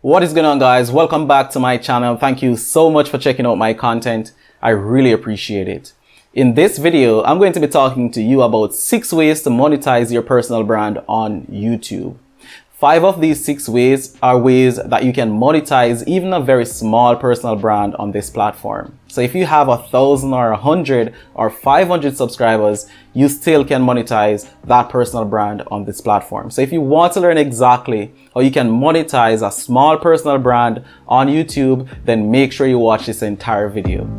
What is going on, guys? Welcome back to my channel. Thank you so much for checking out my content. I really appreciate it. In this video, I'm going to be talking to you about 6 ways to monetize your personal brand on YouTube. 5 of these 6 ways are ways that you can monetize even a very small personal brand on this platform. So if you have 1,000 or 100 or 500 subscribers, you still can monetize that personal brand on this platform. So if you want to learn exactly how you can monetize a small personal brand on YouTube, then make sure you watch this entire video.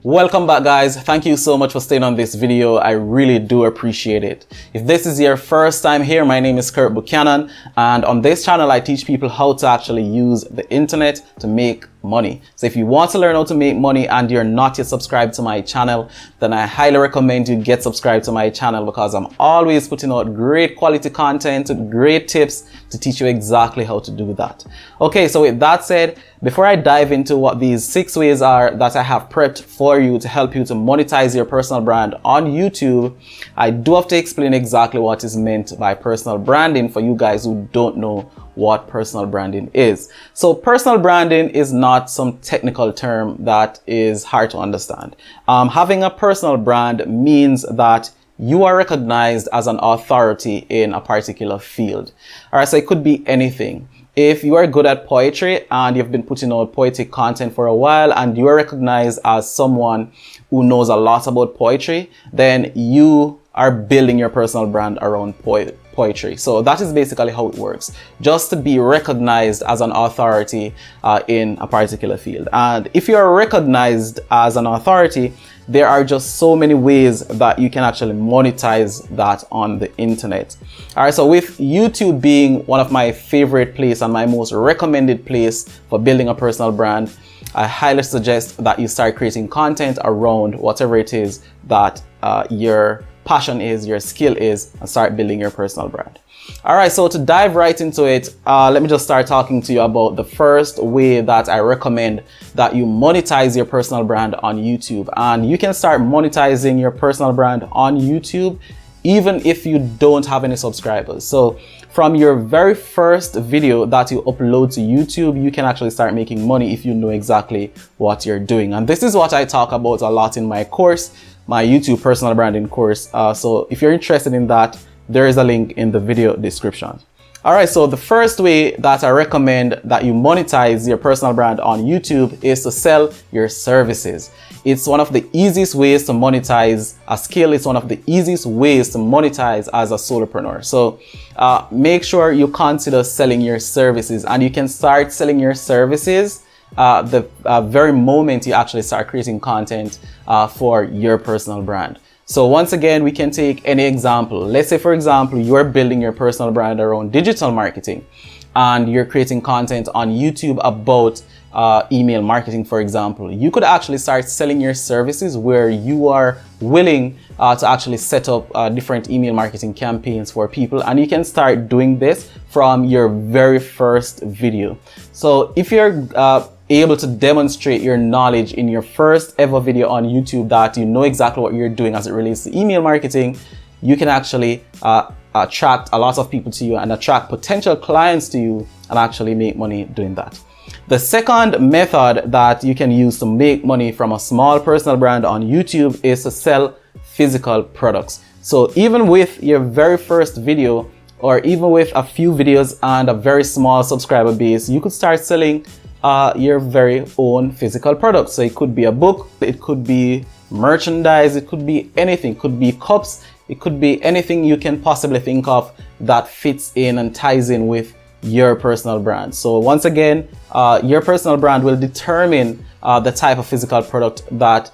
Welcome back, guys. Thank you so much for staying on this video. I really do appreciate it. If this is your first time here, my name is Kirk Buchanan, and on this channel I teach people how to actually use the internet to make money. So if you want to learn how to make money and you're not yet subscribed to my channel, then I highly recommend you get subscribed to my channel, because I'm always putting out great quality content, great tips to teach you exactly how to do that. Okay, so with that said, before I dive into what these 6 ways are that I have prepped for you to help you to monetize your personal brand on YouTube, I do have to explain exactly what is meant by personal branding for you guys who don't know what personal branding is. So personal branding is not some technical term that is hard to understand. Having a personal brand means that you are recognized as an authority in a particular field. All right, so it could be anything. If you are good at poetry and you've been putting out poetic content for a while and you are recognized as someone who knows a lot about poetry, then you are building your personal brand around poetry. So that is basically how it works. Just to be recognized as an authority in a particular field. And if you are recognized as an authority, there are just so many ways that you can actually monetize that on the internet. All right, so with YouTube being one of my favorite places and my most recommended place for building a personal brand, I highly suggest that you start creating content around whatever it is that your passion is, your skill is, and start building your personal brand. All right, so to dive right into it, let me just start talking to you about the first way that I recommend that you monetize your personal brand on YouTube. And you can start monetizing your personal brand on YouTube even if you don't have any subscribers. So from your very first video that you upload to YouTube, you can actually start making money if you know exactly what you're doing. And this is what I talk about a lot in my course, my YouTube personal branding course. So if you're interested in that, there is a link in the video description. All right, so the first way that I recommend that you monetize your personal brand on YouTube is to sell your services. It's one of the easiest ways to monetize a skill. It's one of the easiest ways to monetize as a solopreneur. So make sure you consider selling your services, and you can start selling your services the very moment you actually start creating content for your personal brand. So once again, we can take any example. Let's say, for example, you're building your personal brand around digital marketing and you're creating content on YouTube about email marketing, for example. You could actually start selling your services where you are willing to actually set up different email marketing campaigns for people, and you can start doing this from your very first video. So if you're able to demonstrate your knowledge in your first ever video on YouTube, that you know exactly what you're doing as it relates to email marketing, you can actually attract a lot of people to you and attract potential clients to you and actually make money doing that. The second method that you can use to make money from a small personal brand on YouTube is to sell physical products. So even with your very first video, or even with a few videos and a very small subscriber base, you could start selling your very own physical products. So it could be a book, it could be merchandise, it could be anything, it could be cups, it could be anything you can possibly think of that fits in and ties in with your personal brand. So once again, your personal brand will determine the type of physical product that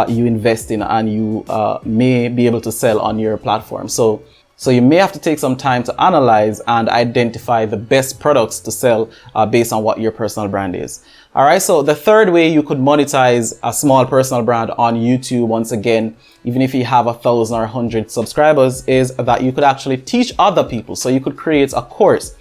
you invest in and you may be able to sell on your platform. So you may have to take some time to analyze and identify the best products to sell based on what your personal brand is. All right, so the third way you could monetize a small personal brand on YouTube, once again, even if you have 1,000 or 100 subscribers, is that you could actually teach other people. So you could create a course.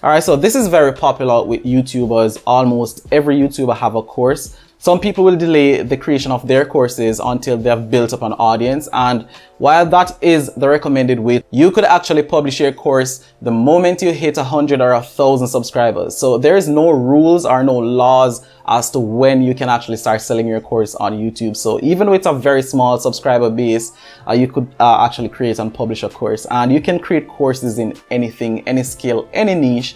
All right, so this is very popular with YouTubers. Almost every YouTuber have a course. Some people will delay the creation of their courses until they have built up an audience, and while that is the recommended way, you could actually publish your course the moment you hit 100 or 1,000 subscribers. So there is no rules or no laws as to when you can actually start selling your course on YouTube. So even with a very small subscriber base, you could actually create and publish a course, and you can create courses in anything, any skill, any niche,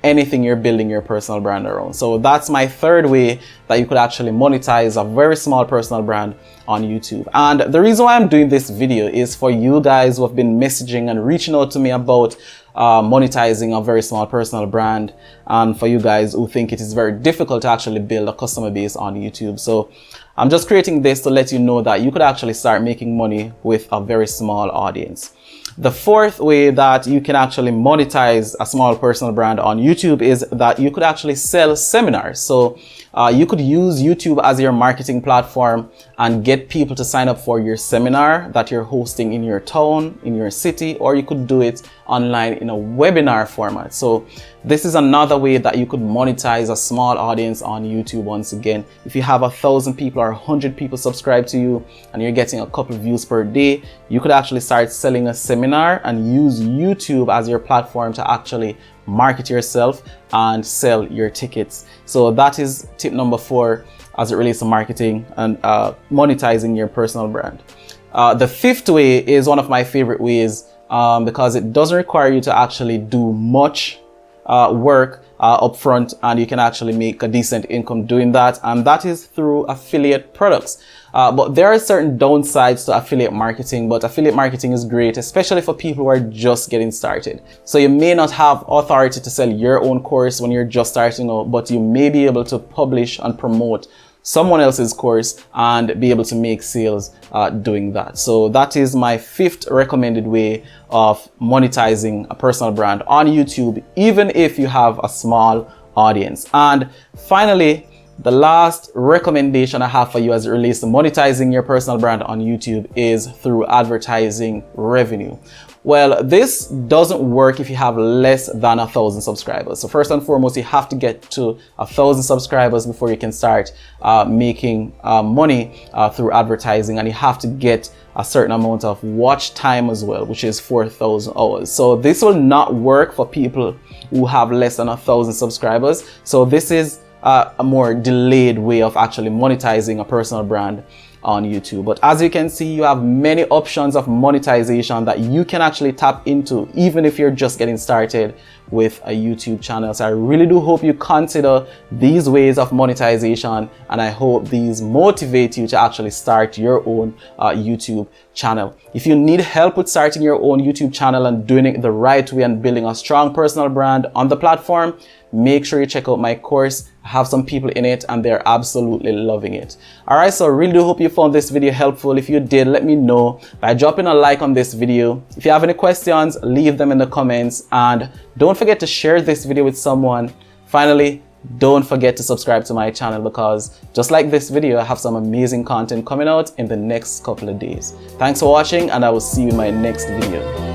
anything you're building your personal brand around. So that's my third way that you could actually monetize a very small personal brand on YouTube. And the reason why I'm doing this video is for you guys who have been messaging and reaching out to me about monetizing a very small personal brand, and for you guys who think it is very difficult to actually build a customer base on YouTube. So I'm just creating this to let you know that you could actually start making money with a very small audience. The fourth way that you can actually monetize a small personal brand on YouTube is that you could actually sell seminars. So you could use YouTube as your marketing platform and get people to sign up for your seminar that you're hosting in your town, in your city, or you could do it online in a webinar format. So this is another way that you could monetize a small audience on YouTube. Once again, if you have 1,000 people or 100 people subscribe to you and you're getting a couple of views per day, you could actually start selling a seminar and use YouTube as your platform to actually market yourself and sell your tickets. So that is tip number 4 as it relates to marketing and monetizing your personal brand. The fifth way is one of my favorite ways because it doesn't require you to actually do much work up front, and you can actually make a decent income doing that, and that is through affiliate products. But there are certain downsides to affiliate marketing, but affiliate marketing is great, especially for people who are just getting started. So you may not have authority to sell your own course when you're just starting out, but you may be able to publish and promote someone else's course and be able to make sales doing that. So that is my 5th recommended way of monetizing a personal brand on YouTube, even if you have a small audience. And finally, the last recommendation I have for you as it relates to monetizing your personal brand on YouTube is through advertising revenue. Well, this doesn't work if you have less than 1,000 subscribers. So first and foremost, you have to get to 1,000 subscribers before you can start making money through advertising, and you have to get a certain amount of watch time as well, which is 4,000 hours. So this will not work for people who have less than 1,000 subscribers. So this is a more delayed way of actually monetizing a personal brand on YouTube. But as you can see, you have many options of monetization that you can actually tap into, even if you're just getting started with a YouTube channel. So I really do hope you consider these ways of monetization, and I hope these motivate you to actually start your own YouTube channel. If you need help with starting your own YouTube channel and doing it the right way and building a strong personal brand on the platform, make sure you check out my course. I have some people in it and they're absolutely loving it. Alright, so I really do hope you found this video helpful. If you did, let me know by dropping a like on this video. If you have any questions, leave them in the comments, and don't forget to share this video with someone. Finally, don't forget to subscribe to my channel, because just like this video, I have some amazing content coming out in the next couple of days. Thanks for watching, and I will see you in my next video.